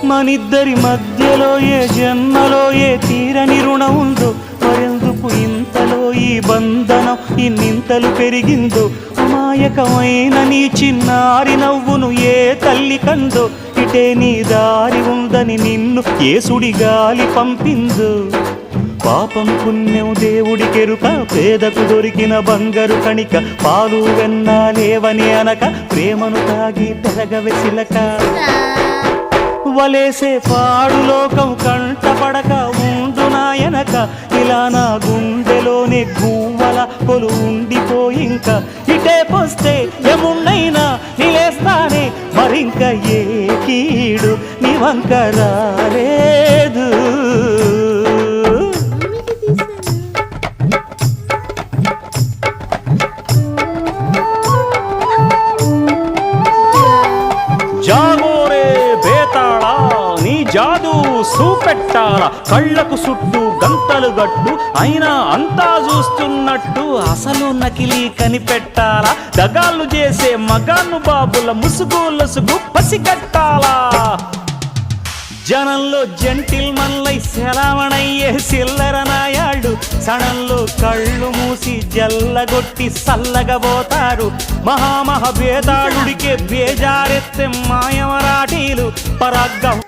మనిద్దరి మధ్యలో ఏ జన్మలో ఏ తీరని రుణం ఉందో, మరెందుకు ఇంతలో ఈ బంధనం ఇన్నింతలు పెరిగిందో. అమాయకమైన నీ చిన్నారి నవ్వును ఏ తల్లి కందో, ఇటే నీ దారి ఉందని నిన్ను ఏ సుడి గాలి పంపిందో. పాపం పుణ్యం దేవుడికెరుక, పేదకు దొరికిన బంగారు కణిక, పాలు వెన్నాలేవని అనక ప్రేమను తాగి పెరగవెసిలక. వలేసే పాడు లోకం కంటపడక ఉండు నాయనక, ఇలా నా గుండెలోనే గువ్వల కొలు ఉండిపోయింక. ఇటే పోస్తే ఎమున్నైనా నిలేస్తానే, మరింక ఏ కీడు నీ వంక రాలేదు. జాగోరే బేతాళా నీ జాదు సూపెట్టాలా, కళ్ళకు చుట్టూ గంతలు గట్టు అయినా అంతా చూస్తున్నట్టు అసలు నకిలీ కనిపెట్టాలా. దగాళ్ళు చేసే మగాను బాబుల ముసుగు లొసుగు పసిగట్టాలా. జనంలో జంటిల్ మల్లై సెలవణయ్యే సిల్లర నాయాళ్ళు, సణంలో కళ్ళు మూసి జల్లగొట్టి సల్లగబోతారు. మహామహభేదాళుడికే బేజారెత్తే మాయమరాఠీలు పరాగ్గం.